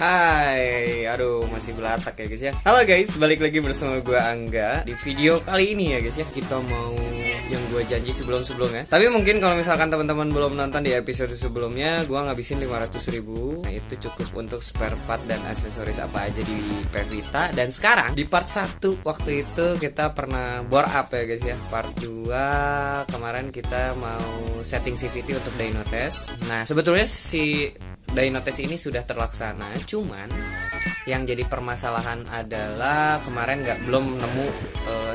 Hai, aduh masih belatak ya guys ya. Halo guys, balik lagi bersama gue Angga. Di video kali ini ya guys ya, kita mau yang gue janji sebelum-sebelumnya. Tapi mungkin kalau misalkan teman-teman belum nonton di episode sebelumnya, gue ngabisin 500.000. Nah, itu cukup untuk spare part dan aksesoris apa aja di Pevita. Dan sekarang di part 1 waktu itu kita pernah bore up ya guys ya. Part 2 kemarin kita mau setting CVT untuk Dynotes. Nah sebetulnya si Dynotes ini sudah terlaksana, cuman yang jadi permasalahan adalah kemarin belum nemu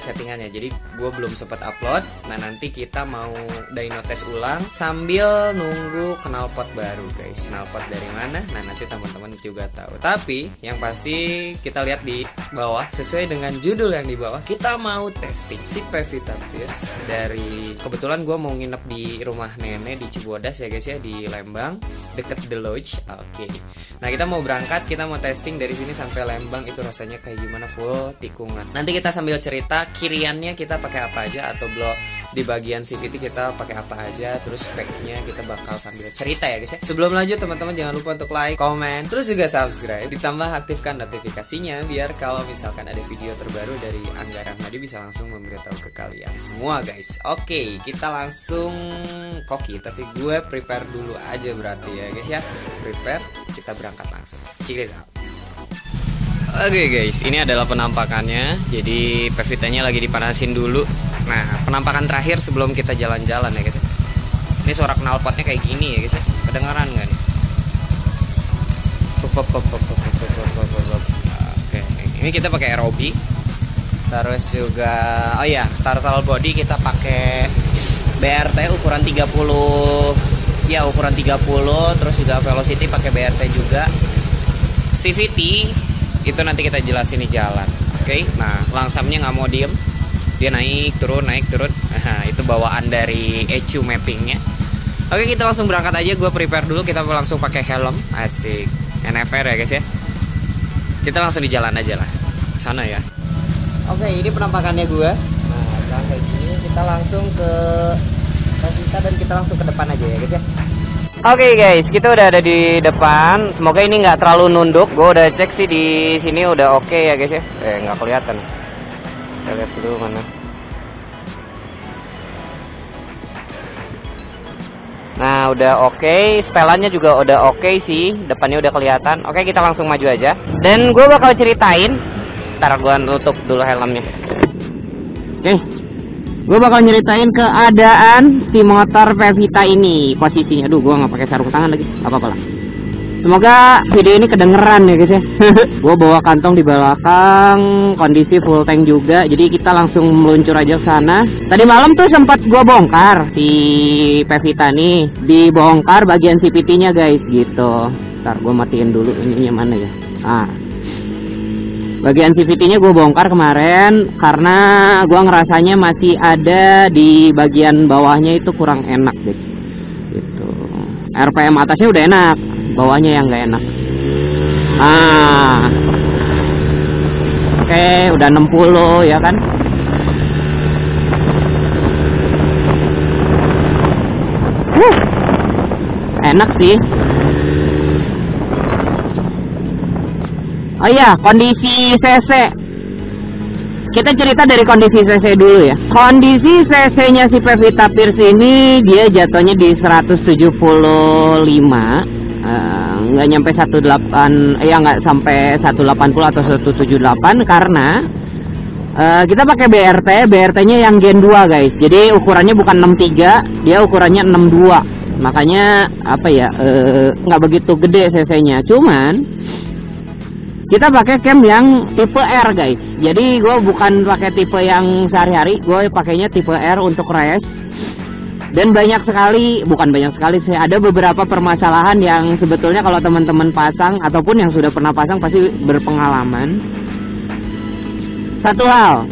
settingannya, jadi gue belum sempat upload. Nah nanti kita mau Dynotes ulang sambil nunggu knalpot baru guys. Knalpot dari mana? Nah nanti teman-teman juga tahu. Tapi yang pasti kita lihat di bawah, sesuai dengan judul yang di bawah, kita mau testing si Pevita Pierce dari, kebetulan gue mau nginep di rumah nenek di Cibodas ya guys ya, di Lembang deket The Lodge. Oke. Nah kita mau berangkat, kita mau testing dari sini sampai Lembang, itu rasanya kayak gimana, full tikungan. Nanti kita sambil cerita kiriannya kita pakai apa aja, atau blok di bagian CVT kita pakai apa aja, terus speknya kita bakal sambil cerita ya guys ya. Sebelum lanjut teman-teman jangan lupa untuk like, komen, terus juga subscribe, ditambah aktifkan notifikasinya biar kalau misalkan ada video terbaru dari Angga Rahmadi bisa langsung memberitahu ke kalian semua guys. Oke, kita langsung kita sih gue prepare dulu aja berarti ya guys ya. Prepare, kita berangkat langsung. Check this out. Oke guys, ini adalah penampakannya. Jadi Pevitanya lagi dipanasin dulu. Nah, penampakan terakhir sebelum kita jalan-jalan ya guys ya. Ini suara knalpotnya kayak gini ya guys ya. Kedengaran nggak nih? Oke, ini kita pakai aerobi. Terus juga, oh iya, throttle body kita pakai BRT ukuran 30. Ya ukuran 30, terus juga velocity pakai BRT juga. CVT itu nanti kita jelasin di jalan. Oke. Nah, langsamnya nggak mau diem, dia naik turun. Nah, itu bawaan dari ECU mappingnya. Oke, kita langsung berangkat aja. Gue prepare dulu, kita langsung pakai helm. Asik, NFR ya guys ya. Kita langsung di jalan aja lah, sana ya. Oke, ini penampakannya gue. Nah, kayak gini kita langsung ke Pevita dan kita langsung ke depan aja ya guys ya. Oke guys, kita udah ada di depan. Semoga ini nggak terlalu nunduk. Gue udah cek sih di sini udah oke ya guys ya. Nggak kelihatan. Kita lihat dulu mana. Nah udah oke, setelannya juga udah oke sih. Depannya udah kelihatan. Oke, kita langsung maju aja. Dan gue bakal ceritain. Ntar gue tutup dulu helmnya. Oke. Gue bakal nyeritain keadaan si motor Pevita ini, posisinya. Aduh, gue nggak pakai sarung tangan lagi, apa-apa lah. Semoga video ini kedengeran ya guys ya. Gue bawa kantong di belakang, kondisi full tank juga. Jadi kita langsung meluncur aja ke sana. Tadi malam tuh sempat gue bongkar si Pevita nih, dibongkar bagian CVT-nya guys, gitu. Ntar gue matiin dulu ininya mana ya. Nah, bagian CVT-nya gue bongkar kemarin karena gue ngerasanya masih ada di bagian bawahnya itu kurang enak guys. Gitu. RPM atasnya udah enak, bawahnya yang nggak enak. Oke, udah 60 ya kan. Enak sih. Oh iya, kondisi CC. Kita cerita dari kondisi CC dulu ya. Kondisi CC-nya si Pevita Pierce ini dia jatuhnya di 175. Nggak nyampe 18, ya nggak sampai 180 atau 178 karena kita pakai BRT-nya yang Gen 2 guys. Jadi ukurannya bukan 63, dia ukurannya 62. Makanya apa ya, nggak begitu gede CC-nya. Cuman kita pakai cam yang tipe R guys. Jadi gue bukan pakai tipe yang sehari-hari, gue pakainya tipe R untuk race. Dan banyak sekali, bukan banyak sekali sih, ada beberapa permasalahan yang sebetulnya kalau teman-teman pasang ataupun yang sudah pernah pasang pasti berpengalaman. Satu hal,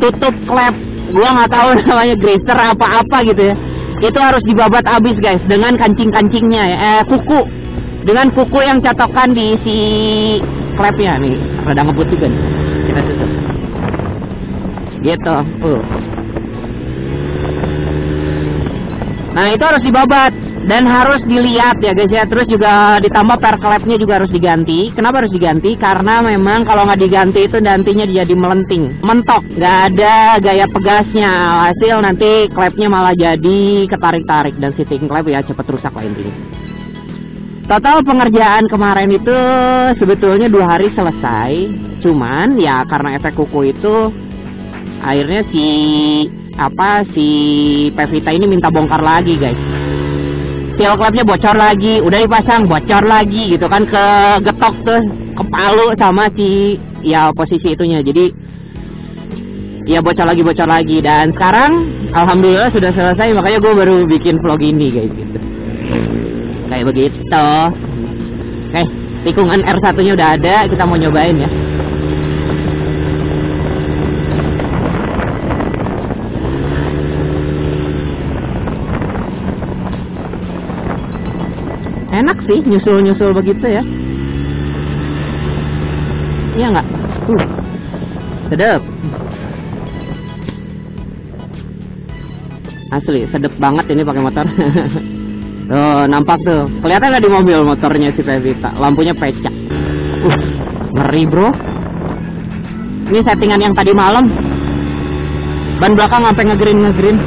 tutup klep, gue nggak tahu namanya greaser apa-apa gitu ya. Itu harus dibabat habis guys dengan kancing-kancingnya ya, kuku. Dengan kuku yang catokan di si klepnya nih, rada ngebut juga nih. Kita tutup. Gitu. Nah itu harus dibabat. dan harus dilihat ya guys ya. Terus juga ditambah perklepnya juga harus diganti. Kenapa harus diganti? Karena memang kalau nggak diganti itu nantinya jadi melenting, mentok, nggak ada gaya pegasnya. Hasil nanti klepnya malah jadi ketarik-tarik dan fitting klep ya cepet rusak lah intinya. Total pengerjaan kemarin itu sebetulnya 2 hari selesai. Cuman ya karena efek kuku itu akhirnya si Pevita ini minta bongkar lagi guys. Seal klepnya bocor lagi, udah dipasang bocor lagi gitu kan, kegetok tuh kepalu sama si ya posisi itunya. Jadi ya bocor lagi dan sekarang alhamdulillah sudah selesai, makanya gue baru bikin vlog ini guys gitu. Kayak begitu. Oke, tikungan R1 nya udah ada, kita mau nyobain ya. Enak sih nyusul begitu ya. Iya nggak? Sedep. Asli sedep banget ini pakai motor. Tuh nampak tuh, kelihatan nggak di mobil motornya si Pevita, lampunya pecah. Ngeri bro. Ini settingan yang tadi malam. Ban belakang sampai ngegreen.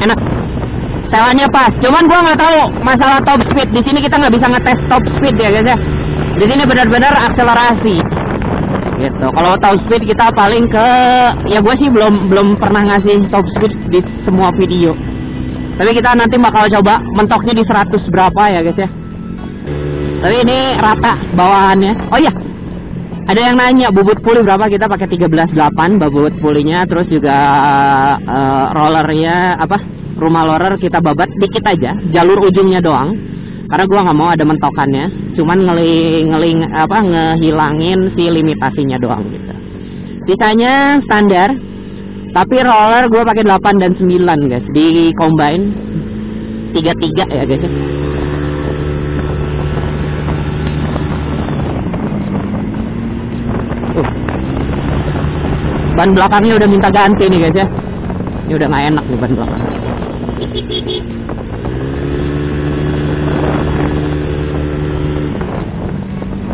Enak, sewannya pas. Cuman gua nggak tahu masalah top speed. Di sini kita nggak bisa ngetes top speed ya guys ya. Di sini benar-benar akselerasi. Gitu. Kalau top speed kita paling ke, ya gue sih belum pernah ngasih top speed di semua video. Tapi kita nanti bakal coba mentoknya di 100 berapa ya guys ya. Tapi ini rata bawaannya. Oh iya, ada yang nanya bobot puli berapa, kita pakai 13.8 bobot pulinya. Terus juga rollernya rumah roller kita babat dikit aja, jalur ujungnya doang, karena gua nggak mau ada mentokannya, cuman ngehilangin si limitasinya doang gitu. Sisanya standar, tapi roller gua pakai 8 dan 9 guys, di combine 33 ya guys. Ban belakangnya udah minta ganti nih guys ya. Ini udah nggak enak nih ban belakang.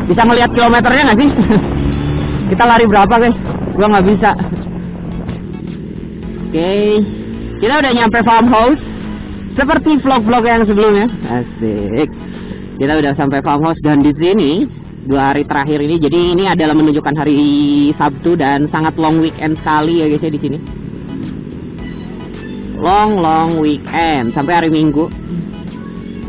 Bisa ngelihat kilometernya nggak sih? Kita lari berapa guys? Gua nggak bisa. Oke, kita udah nyampe farmhouse. Seperti vlog-vlog yang sebelumnya. Asik. Kita udah sampai farmhouse dan di sini 2 hari terakhir ini. Jadi ini adalah menunjukkan hari Sabtu dan sangat long weekend sekali ya guys ya di sini. Long weekend sampai hari Minggu.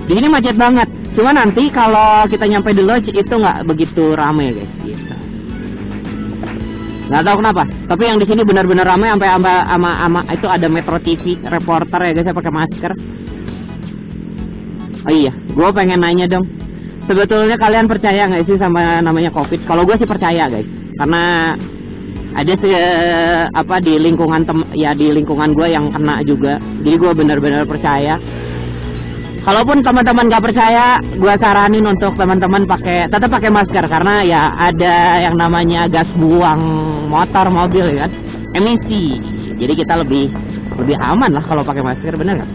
Di sini macet banget. Cuma nanti kalau kita nyampe di lodge itu nggak begitu ramai guys. Gitu. Nggak tahu kenapa. Tapi yang di sini benar-benar ramai sampai ama itu ada Metro TV reporter ya guys, saya pakai masker. Oh iya, gue pengen nanya dong. Sebetulnya kalian percaya nggak sih sama namanya COVID? Kalau gue sih percaya guys, karena ada di lingkungan di lingkungan gue yang kena juga. Jadi gue benar-benar percaya. Kalaupun teman-teman nggak percaya, gue saranin untuk teman-teman tetap pakai masker, karena ya ada yang namanya gas buang motor mobil ya kan, emisi. Jadi kita lebih aman lah kalau pakai masker, bener nggak?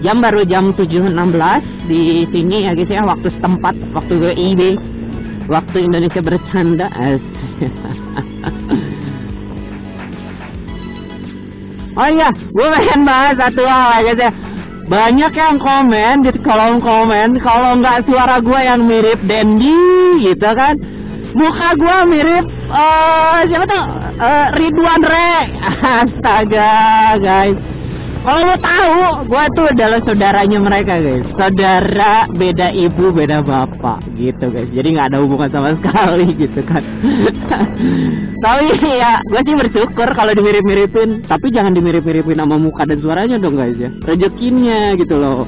Jam baru jam 7.16 di sini ya guys ya, waktu setempat, waktu WIB, waktu Indonesia bercanda. Oh iya, gue pengen bahas satu hal ya guys ya. Banyak yang komen di kolom komen kalau nggak suara gue yang mirip Dendi gitu kan, muka gue mirip siapa tuh, Ridwan Re. Astaga guys, kalau lo tahu, gue tuh adalah saudaranya mereka guys, saudara beda ibu beda bapak gitu guys, jadi nggak ada hubungan sama sekali gitu kan. Tapi ya gue sih bersyukur kalau dimirip-miripin, tapi jangan dimirip-miripin sama muka dan suaranya dong guys ya, rezekinya gitu loh.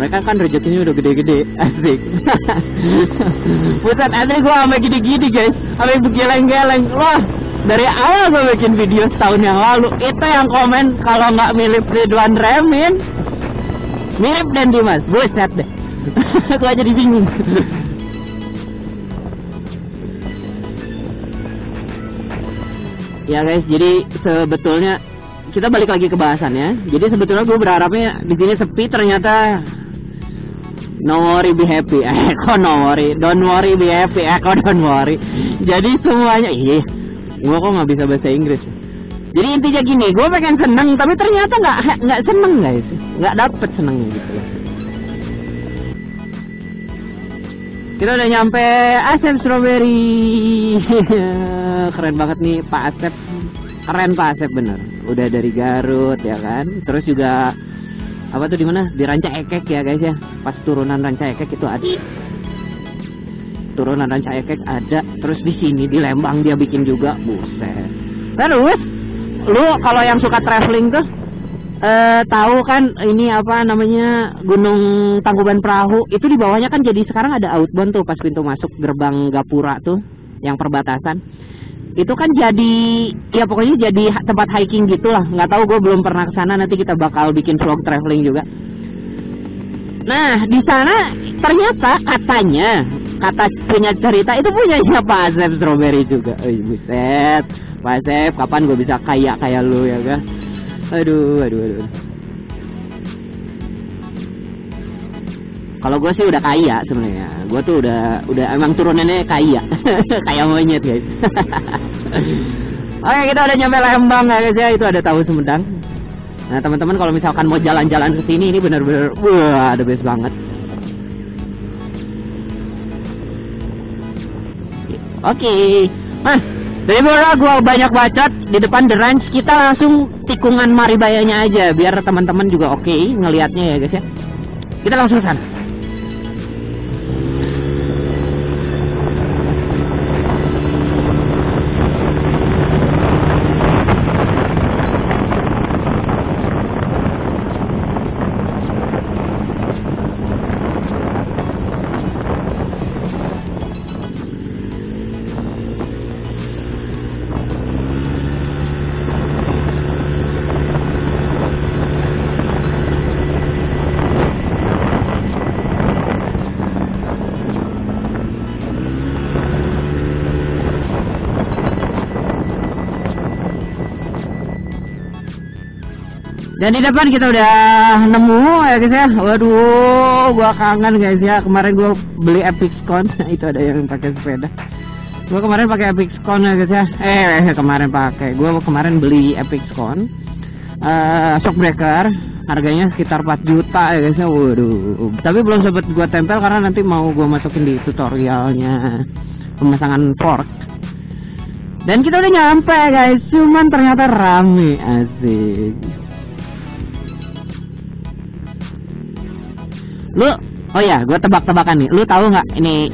Mereka kan rezekinya udah gede-gede, asik. Buset, asli gue sampai gini-gini guys, sampai begeleng-geleng. Wah, dari awal gue bikin video setahun yang lalu, itu yang komen kalau nggak mirip Ridwan Remin. Mirip Dendi mas, buset deh. Aku aja disinggung. Ya guys, jadi sebetulnya kita balik lagi ke bahasannya. Jadi sebetulnya gue berharapnya di sini sepi, ternyata no worry be happy. Kok no worry, don't worry be happy. Kok don't worry. Jadi semuanya, gue kok nggak bisa bahasa Inggris. Jadi intinya gini, gue pengen seneng, tapi ternyata nggak seneng guys, nggak dapet senengnya gitu loh. Kita udah nyampe Asep Strawberry. Keren banget nih Pak Asep. Keren Pak Asep bener. Udah dari Garut ya kan. Terus juga apa tuh, di mana? Di Ranca Ekek ya guys ya. Pas turunan Ranca Ekek itu ada. Turunan Ranca Ekek ada. Terus di sini di Lembang dia bikin juga. Buset. Terus lu kalau yang suka traveling tuh tahu kan ini apa namanya, Gunung Tangkuban Perahu itu di bawahnya kan jadi sekarang ada outbound tuh pas pintu masuk gerbang Gapura tuh yang perbatasan itu kan jadi ya pokoknya jadi tempat hiking gitulah. Nggak tahu, gue belum pernah ke sana, nanti kita bakal bikin vlog traveling juga. Nah di sana ternyata katanya, kata punya cerita itu punya siapa, Asep Strawberry juga. Buset Pak Asep, kapan gue bisa kaya kayak lu ya kan? Aduh. Kalau gue sih udah kaya sebenarnya. Gue tuh udah emang turunannya kaya. Kayak monyet guys. Oke, kita udah nyampe Lembang ya guys ya. Itu ada tahu Sumedang. Nah teman-teman kalau misalkan mau jalan-jalan ke sini, ini bener-bener wah the best banget. Oke. Daripada gua banyak bacot di depan The Ranch, kita langsung tikungan Maribayanya aja biar teman-teman juga oke ngelihatnya ya guys ya. Kita langsung sana. Dan di depan kita udah nemu ya guys ya. Waduh, gua kangen guys ya. Kemarin gua beli Epicon. Itu ada yang pakai sepeda. Gua kemarin pakai Epicon ya guys ya. Gua kemarin beli Epicon shockbreaker. Harganya sekitar 4 juta ya guys ya. Waduh. Tapi belum sempet gua tempel karena nanti mau gua masukin di tutorialnya pemasangan fork. Dan kita udah nyampe guys. Cuman ternyata rame, asik. Lu, oh ya, gue tebak-tebakan nih. Lu tahu nggak ini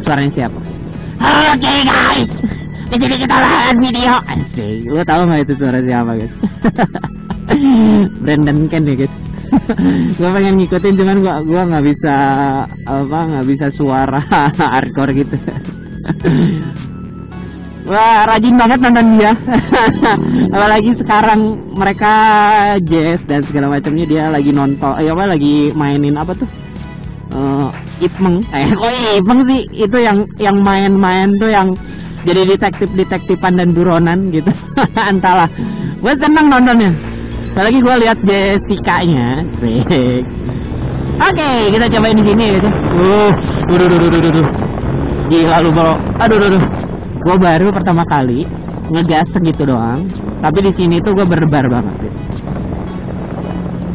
suaranya siapa? Oke guys, di sini kita lihat video. Asik. Lu tahu nggak itu suara siapa guys? Brandon Ken ya guys. Gue pengen ngikutin cuman gue nggak bisa suara hardcore gitu. Wah, rajin banget nonton dia. Apalagi sekarang mereka jazz dan segala macamnya, dia lagi nonton lagi mainin apa tuh? Ipeng. Ipeng sih itu yang main-main tuh yang jadi detektifan dan buronan gitu. Entahlah. Gue seneng nontonnya. Apalagi gue lihat Jessica-nya. Oke, kita cobain di sini gitu. Gila lu, bro. Aduh. Gue baru pertama kali ngegas segitu doang, tapi di sini tuh gue berdebar banget gitu.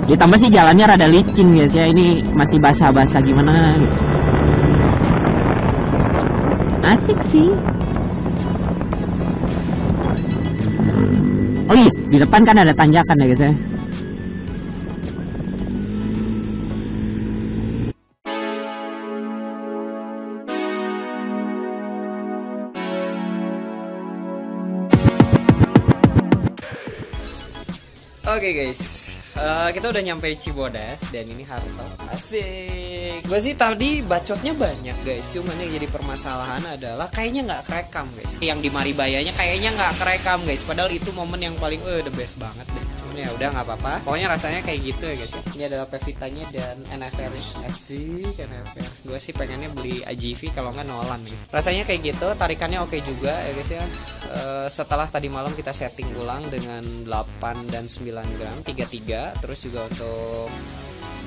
Ditambah sih jalannya rada licin guys ya, ini masih basah-basah gimana gitu. Asik sih. Oh iya, di depan kan ada tanjakan ya guys ya. Oke guys, kita udah nyampe di Cibodas dan ini Harto. Asik. Gue sih tadi bacotnya banyak guys, cuman yang jadi permasalahan adalah kayaknya nggak kerekam guys. Yang di Maribayanya kayaknya nggak kerekam guys, padahal itu momen yang paling the best banget deh. Cuman ya udah nggak apa-apa. Pokoknya rasanya kayak gitu ya guys ya. Ini adalah Pevitanya dan NFR asik NFR. Gue sih pengennya beli AGV kalau nggak Nolan guys. Rasanya kayak gitu, tarikannya oke juga ya guys ya. Setelah tadi malam kita setting ulang dengan 8 dan 9 gram 33. Terus juga untuk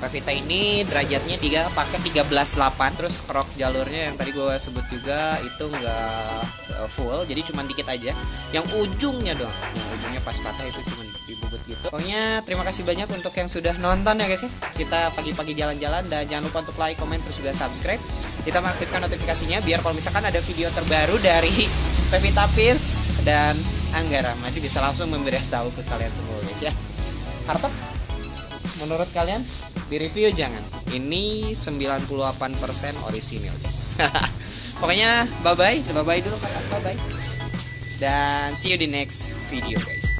Pevita ini derajatnya pakai 13.8. Terus krok jalurnya yang tadi gue sebut juga itu nggak full, jadi cuma dikit aja. Yang ujungnya dong, yang ujungnya pas patah itu cuma dibubut gitu. Pokoknya terima kasih banyak untuk yang sudah nonton ya guys ya. Kita pagi-pagi jalan-jalan, dan jangan lupa untuk like, komen, terus juga subscribe. Kita mengaktifkan notifikasinya biar kalau misalkan ada video terbaru dari Pevita Pierce dan Angga Ramadi bisa langsung memberitahu ke kalian semua guys ya. Hardtop, menurut kalian di review jangan? Ini 98% orisinil guys. Pokoknya bye bye dulu kakak, bye bye. Dan see you di next video guys.